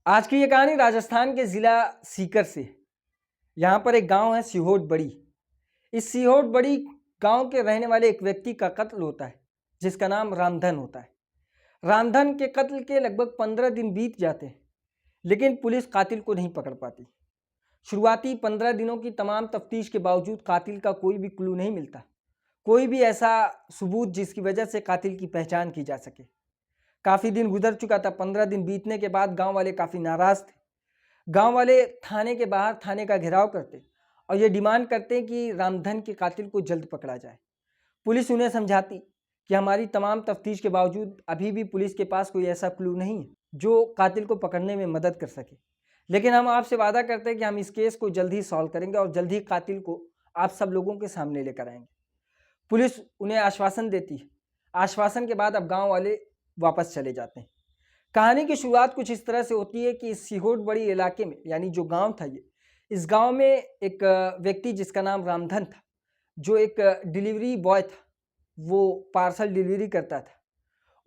आज की ये कहानी राजस्थान के ज़िला सीकर से है। यहाँ पर एक गांव है सिहोट बड़ी। इस सिहोट बड़ी गांव के रहने वाले एक व्यक्ति का कत्ल होता है जिसका नाम रामधन होता है। रामधन के कत्ल के लगभग 15 दिन बीत जाते हैं लेकिन पुलिस कातिल को नहीं पकड़ पाती। शुरुआती 15 दिनों की तमाम तफ्तीश के बावजूद कातिल का कोई भी क्लू नहीं मिलता, कोई भी ऐसा सबूत जिसकी वजह से कातिल की पहचान की जा सके। काफ़ी दिन गुजर चुका था। 15 दिन बीतने के बाद गांव वाले काफ़ी नाराज़ थे। गांव वाले थाने के बाहर थाने का घेराव करते और ये डिमांड करते कि रामधन के कातिल को जल्द पकड़ा जाए। पुलिस उन्हें समझाती कि हमारी तमाम तफ्तीश के बावजूद अभी भी पुलिस के पास कोई ऐसा क्लू नहीं है जो कातिल को पकड़ने में मदद कर सके, लेकिन हम आपसे वादा करते हैं कि हम इस केस को जल्द ही सॉल्व करेंगे और जल्द ही कातिल को आप सब लोगों के सामने लेकर आएंगे। पुलिस उन्हें आश्वासन देती है। आश्वासन के बाद अब गांव वाले वापस चले जाते हैं। कहानी की शुरुआत कुछ इस तरह से होती है कि सिहोट बड़ी इलाके में, यानी जो गांव था ये, इस गांव में एक व्यक्ति जिसका नाम रामधन था, जो एक डिलीवरी बॉय था, वो पार्सल डिलीवरी करता था,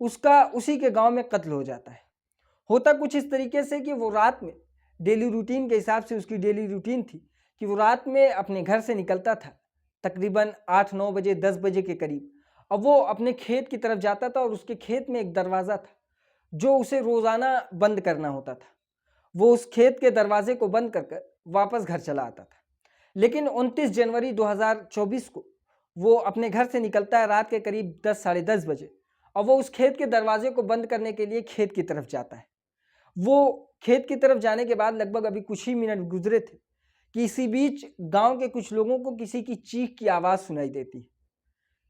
उसका उसी के गांव में कत्ल हो जाता है। होता कुछ इस तरीके से कि वो रात में डेली रूटीन के हिसाब से, उसकी डेली रूटीन थी कि वो रात में अपने घर से निकलता था तकरीबन 8-9 बजे 10 बजे के करीब। अब वो अपने खेत की तरफ जाता था और उसके खेत में एक दरवाज़ा था जो उसे रोज़ाना बंद करना होता था। वो उस खेत के दरवाजे को बंद कर कर वापस घर चला आता था। लेकिन 29 जनवरी 2024 को वो अपने घर से निकलता है रात के करीब 10 साढ़े 10 बजे और वो उस खेत के दरवाजे को बंद करने के लिए खेत की तरफ जाता है। वो खेत की तरफ जाने के बाद लगभग अभी कुछ ही मिनट गुजरे थे कि इसी बीच गांव के कुछ लोगों को किसी की चीख की आवाज़ सुनाई देती है।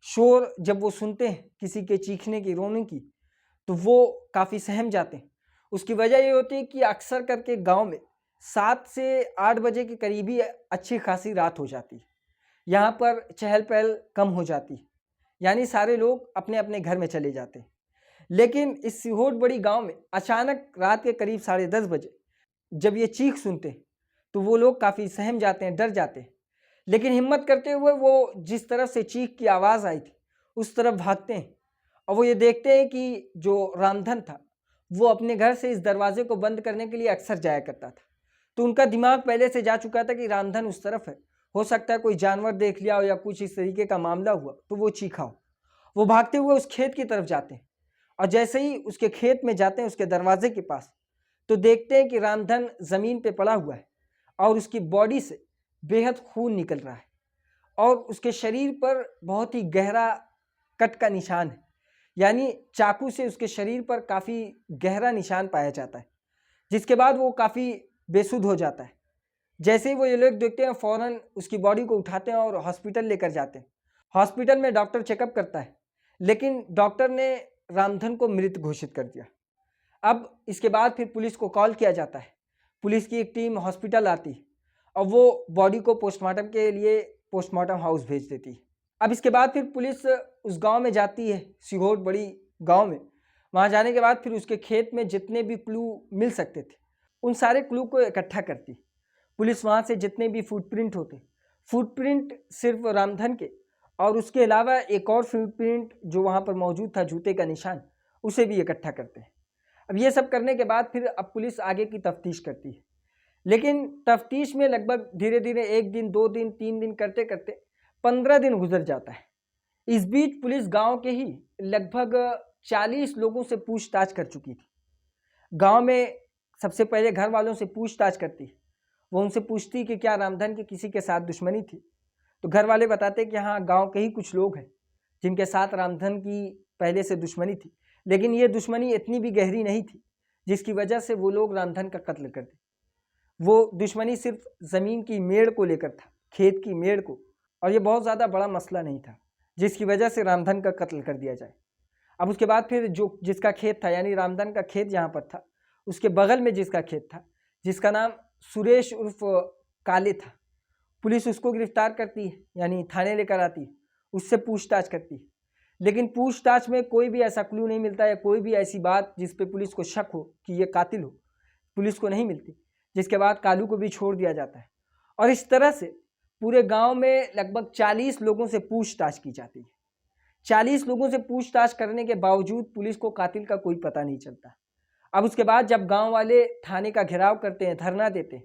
शोर जब वो सुनते हैं किसी के चीखने की, रोने की, तो वो काफ़ी सहम जाते हैं। उसकी वजह ये होती है कि अक्सर करके गांव में 7 से 8 बजे के करीब ही अच्छी खासी रात हो जाती है। यहाँ पर चहल पहल कम हो जाती है, यानी सारे लोग अपने अपने घर में चले जाते हैं। लेकिन इस सिहोट बड़ी गांव में अचानक रात के करीब साढ़े 10 बजे जब ये चीख सुनते हैं तो वो लोग काफ़ी सहम जाते हैं, डर जाते हैं। लेकिन हिम्मत करते हुए वो जिस तरफ से चीख की आवाज़ आई थी उस तरफ भागते हैं और वो ये देखते हैं कि जो रामधन था वो अपने घर से इस दरवाजे को बंद करने के लिए अक्सर जाया करता था। तो उनका दिमाग पहले से जा चुका था कि रामधन उस तरफ है, हो सकता है कोई जानवर देख लिया हो या कुछ इस तरीके का मामला हुआ तो वो चीखा हो। वो भागते हुए उस खेत की तरफ जाते हैं और जैसे ही उसके खेत में जाते हैं, उसके दरवाजे के पास, तो देखते हैं कि रामधन ज़मीन पे पड़ा हुआ है और उसकी बॉडी से बेहद खून निकल रहा है और उसके शरीर पर बहुत ही गहरा कट का निशान है, यानी चाकू से उसके शरीर पर काफ़ी गहरा निशान पाया जाता है। जिसके बाद वो काफ़ी बेसुध हो जाता है। जैसे ही वो ये लोग देखते हैं फ़ौरन उसकी बॉडी को उठाते हैं और हॉस्पिटल लेकर जाते हैं। हॉस्पिटल में डॉक्टर चेकअप करता है, लेकिन डॉक्टर ने रामधन को मृत घोषित कर दिया। अब इसके बाद फिर पुलिस को कॉल किया जाता है। पुलिस की एक टीम हॉस्पिटल आती है और वो बॉडी को पोस्टमार्टम के लिए पोस्टमार्टम हाउस भेज देती है। अब इसके बाद फिर पुलिस उस गांव में जाती है, सिहोट बड़ी गांव में। वहां जाने के बाद फिर उसके खेत में जितने भी क्लू मिल सकते थे उन सारे क्लू को इकट्ठा करती। पुलिस वहां से जितने भी फुटप्रिंट होते, फुटप्रिंट सिर्फ रामधन के और उसके अलावा एक और फुटप्रिंट जो वहां पर मौजूद था, जूते का निशान, उसे भी इकट्ठा करते हैं। अब ये सब करने के बाद फिर अब पुलिस आगे की तफ्तीश करती है। लेकिन तफ्तीश में लगभग धीरे धीरे 1 दिन 2 दिन 3 दिन करते करते 15 दिन गुजर जाता है। इस बीच पुलिस गांव के ही लगभग 40 लोगों से पूछताछ कर चुकी थी। गांव में सबसे पहले घर वालों से पूछताछ करती। वो उनसे पूछती कि क्या रामधन की किसी के साथ दुश्मनी थी। तो घर वाले बताते कि हाँ, गांव के ही कुछ लोग हैं जिनके साथ रामधन की पहले से दुश्मनी थी, लेकिन ये दुश्मनी इतनी भी गहरी नहीं थी जिसकी वजह से वो लोग रामधन का कत्ल कर दें। वो दुश्मनी सिर्फ ज़मीन की मेड़ को लेकर था, खेत की मेड़ को, और ये बहुत ज़्यादा बड़ा मसला नहीं था जिसकी वजह से रामधन का कत्ल कर दिया जाए। अब उसके बाद फिर जो जिसका खेत था, यानी रामधन का खेत जहाँ पर था, उसके बगल में जिसका खेत था, जिसका नाम सुरेश उर्फ काले था, पुलिस उसको गिरफ्तार करती है, यानी थाने लेकर आती है, उससे पूछताछ करती है। लेकिन पूछताछ में कोई भी ऐसा क्लू नहीं मिलता या कोई भी ऐसी बात जिस पे पुलिस को शक हो कि ये कातिल हो, पुलिस को नहीं मिलती। जिसके बाद कालू को भी छोड़ दिया जाता है और इस तरह से पूरे गांव में लगभग 40 लोगों से पूछताछ की जाती है। 40 लोगों से पूछताछ करने के बावजूद पुलिस को कातिल का कोई पता नहीं चलता। अब उसके बाद जब गांव वाले थाने का घेराव करते हैं, धरना देते हैं,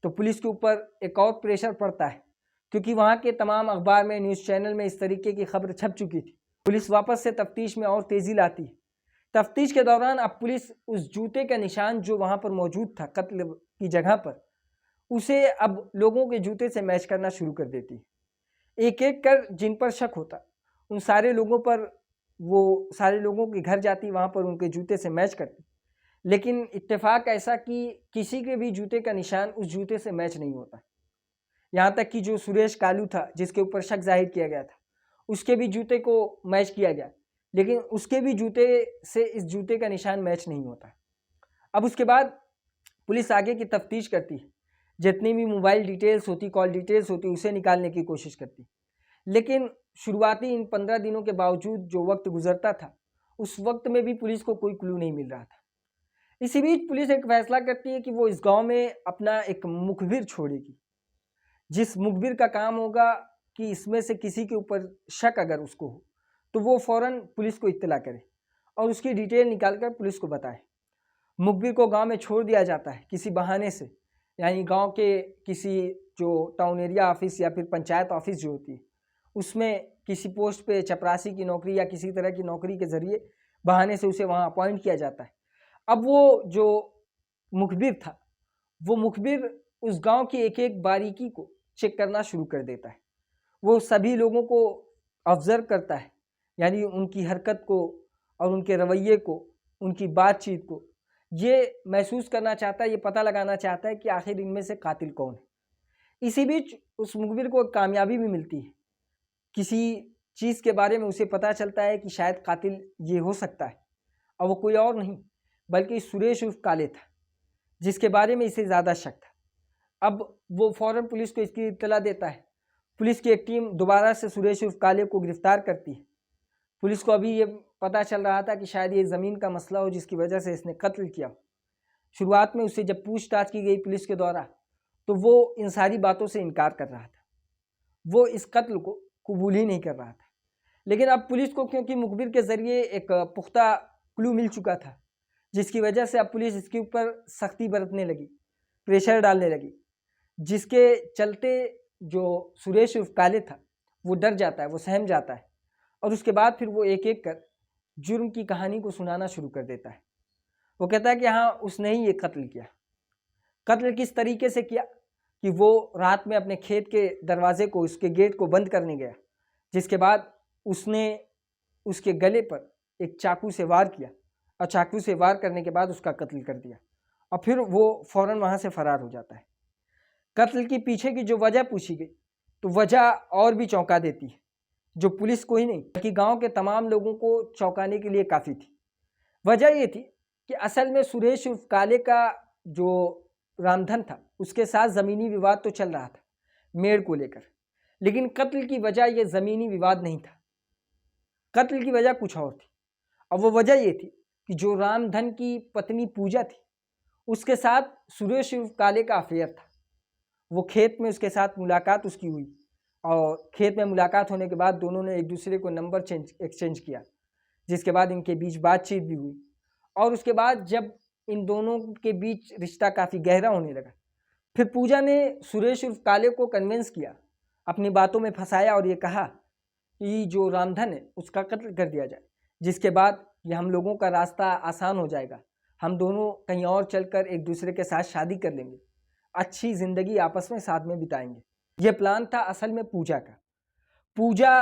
तो पुलिस के ऊपर एक और प्रेशर पड़ता है, क्योंकि वहाँ के तमाम अखबार में, न्यूज़ चैनल में इस तरीके की खबर छप चुकी थी। पुलिस वापस से तफ्तीश में और तेज़ी लाती है। तफ्तीश के दौरान अब पुलिस उस जूते का निशान जो वहाँ पर मौजूद था कत्ल की जगह पर, उसे अब लोगों के जूते से मैच करना शुरू कर देती है। एक एक कर जिन पर शक होता उन सारे लोगों पर वो सारे लोगों के घर जाती, वहाँ पर उनके जूते से मैच करती, लेकिन इत्तेफाक ऐसा कि किसी के भी जूते का निशान उस जूते से मैच नहीं होता। यहाँ तक कि जो सुरेश कालू था, जिसके ऊपर शक जाहिर किया गया था, उसके भी जूते को मैच किया गया, लेकिन उसके भी जूते से इस जूते का निशान मैच नहीं होता। अब उसके बाद पुलिस आगे की तफ्तीश करती है, जितनी भी मोबाइल डिटेल्स होती, कॉल डिटेल्स होती, उसे निकालने की कोशिश करती, लेकिन शुरुआती इन 15 दिनों के बावजूद जो वक्त गुजरता था, उस वक्त में भी पुलिस को कोई क्लू नहीं मिल रहा था। इसी बीच पुलिस एक फैसला करती है कि वो इस गांव में अपना एक मुखबिर छोड़ेगी, जिस मुखबिर का काम होगा कि इसमें से किसी के ऊपर शक अगर उसको हो तो वो फ़ौरन पुलिस को इत्तला करे और उसकी डिटेल निकालकर पुलिस को बताए। मुखबिर को गांव में छोड़ दिया जाता है किसी बहाने से, यानी गांव के किसी जो टाउन एरिया ऑफिस या फिर पंचायत ऑफिस जो होती है उसमें किसी पोस्ट पे चपरासी की नौकरी या किसी तरह की नौकरी के ज़रिए बहाने से उसे वहाँ अपॉइंट किया जाता है। अब वो जो मुखबिर था, वो मुखबिर उस गांव की एक एक बारीकी को चेक करना शुरू कर देता है। वो सभी लोगों को ऑब्ज़र्व करता है, यानी उनकी हरकत को और उनके रवैये को, उनकी बातचीत को ये महसूस करना चाहता है, ये पता लगाना चाहता है कि आखिर इनमें से कातिल कौन है। इसी बीच उस मुखबिर को एक कामयाबी भी मिलती है। किसी चीज़ के बारे में उसे पता चलता है कि शायद कातिल ये हो सकता है, और वो कोई और नहीं बल्कि सुरेश उर्फ काले था, जिसके बारे में इसे ज़्यादा शक था। अब वो फ़ौरन पुलिस को इसकी इत्तला देता है। पुलिस की एक टीम दोबारा से सुरेश उर्फ काले को गिरफ्तार करती है। पुलिस को अभी ये पता चल रहा था कि शायद ये ज़मीन का मसला हो जिसकी वजह से इसने कत्ल किया। शुरुआत में उससे जब पूछताछ की गई पुलिस के द्वारा, तो वो इन सारी बातों से इनकार कर रहा था, वो इस कत्ल को कबूल ही नहीं कर रहा था। लेकिन अब पुलिस को क्योंकि मुखबिर के ज़रिए एक पुख्ता क्लू मिल चुका था, जिसकी वजह से अब पुलिस इसके ऊपर सख्ती बरतने लगी, प्रेशर डालने लगी, जिसके चलते जो सुरेश उर्फ काले था वो डर जाता है, वो सहम जाता है, और उसके बाद फिर वो एक एक कर जुर्म की कहानी को सुनाना शुरू कर देता है। वो कहता है कि हाँ, उसने ही ये कत्ल किया। कत्ल किस तरीके से किया कि वो रात में अपने खेत के दरवाजे को, उसके गेट को बंद करने गया, जिसके बाद उसने उसके गले पर एक चाकू से वार किया, और चाकू से वार करने के बाद उसका कत्ल कर दिया, और फिर वो फ़ौरन वहाँ से फ़रार हो जाता है। कत्ल की पीछे की जो वजह पूछी गई, तो वजह और भी चौंका देती है, जो पुलिस को ही नहीं बल्कि गांव के तमाम लोगों को चौंकाने के लिए काफ़ी थी। वजह ये थी कि असल में सुरेश उर्फ काले का जो रामधन था, उसके साथ ज़मीनी विवाद तो चल रहा था मेड़ को लेकर, लेकिन कत्ल की वजह ये ज़मीनी विवाद नहीं था। कत्ल की वजह कुछ और थी, और वो वजह ये थी कि जो रामधन की पत्नी पूजा थी, उसके साथ सुरेश उर्फ काले का अफेयर था। वो खेत में उसके साथ मुलाकात उसकी हुई, और खेत में मुलाकात होने के बाद दोनों ने एक दूसरे को नंबर एक्सचेंज किया, जिसके बाद इनके बीच बातचीत भी हुई, और उसके बाद जब इन दोनों के बीच रिश्ता काफ़ी गहरा होने लगा, फिर पूजा ने सुरेश उर्फ काले को कन्विंस किया, अपनी बातों में फंसाया, और ये कहा कि जो रामधन है उसका कत्ल कर दिया जाए, जिसके बाद ये हम लोगों का रास्ता आसान हो जाएगा, हम दोनों कहीं और चलकर एक दूसरे के साथ शादी कर लेंगे, अच्छी ज़िंदगी आपस में साथ में बिताएंगे। यह प्लान था असल में पूजा का। पूजा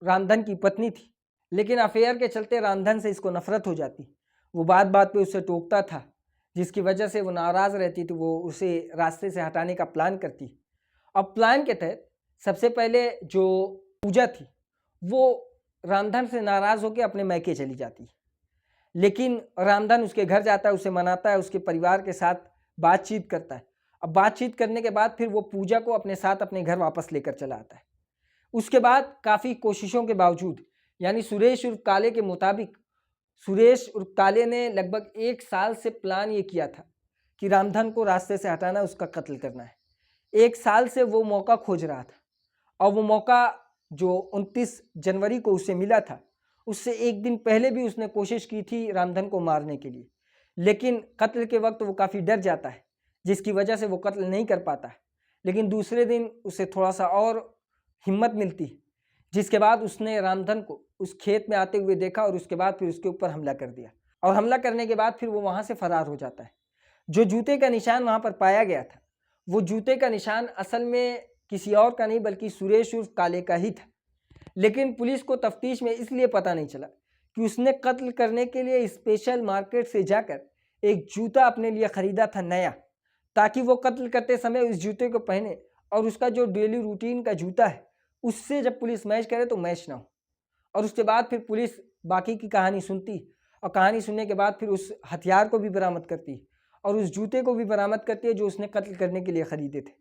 रामधन की पत्नी थी, लेकिन अफेयर के चलते रामधन से इसको नफरत हो जाती। वो बात बात पे उससे टोकता था, जिसकी वजह से वो नाराज़ रहती, तो वो उसे रास्ते से हटाने का प्लान करती। अब प्लान के तहत सबसे पहले जो पूजा थी वो रामधन से नाराज़ होकर अपने मैके चली जाती, लेकिन रामधन उसके घर जाता है, उसे मनाता है, उसके परिवार के साथ बातचीत करता है। अब बातचीत करने के बाद फिर वो पूजा को अपने साथ अपने घर वापस लेकर चला आता है। उसके बाद काफ़ी कोशिशों के बावजूद, यानी सुरेश उर्फ काले के मुताबिक, सुरेश उर्फ काले ने लगभग 1 साल से प्लान ये किया था कि रामधन को रास्ते से हटाना, उसका कत्ल करना है। 1 साल से वो मौका खोज रहा था, और वो मौका जो 29 जनवरी को उसे मिला था, उससे एक दिन पहले भी उसने कोशिश की थी रामधन को मारने के लिए, लेकिन कत्ल के वक्त वो काफ़ी डर जाता है, जिसकी वजह से वो कत्ल नहीं कर पाता है। लेकिन दूसरे दिन उसे थोड़ा सा और हिम्मत मिलती है, जिसके बाद उसने रामधन को उस खेत में आते हुए देखा और उसके बाद फिर उसके ऊपर हमला कर दिया। और हमला करने के बाद फिर वो वहाँ से फरार हो जाता है। जो जूते का निशान वहाँ पर पाया गया था, वो जूते का निशान असल में किसी और का नहीं बल्कि सुरेश उर्फ काले का ही था। लेकिन पुलिस को तफ्तीश में इसलिए पता नहीं चला कि उसने कत्ल करने के लिए स्पेशल मार्केट से जाकर एक जूता अपने लिए ख़रीदा था नया, ताकि वो कत्ल करते समय उस जूते को पहने और उसका जो डेली रूटीन का जूता है उससे जब पुलिस मैच करे तो मैच ना हो। और उसके बाद फिर पुलिस बाकी की कहानी सुनती और कहानी सुनने के बाद फिर उस हथियार को भी बरामद करती और उस जूते को भी बरामद करती है जो उसने कत्ल करने के लिए ख़रीदे थे।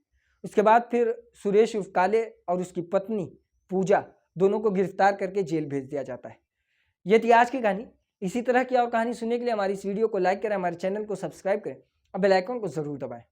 उसके बाद फिर सुरेश उर्फ काले और उसकी पत्नी पूजा दोनों को गिरफ्तार करके जेल भेज दिया जाता है। ये थी आज की कहानी। इसी तरह की और कहानी सुनने के लिए हमारी इस वीडियो को लाइक करें, हमारे चैनल को सब्सक्राइब करें और बेल आइकन को ज़रूर दबाएं।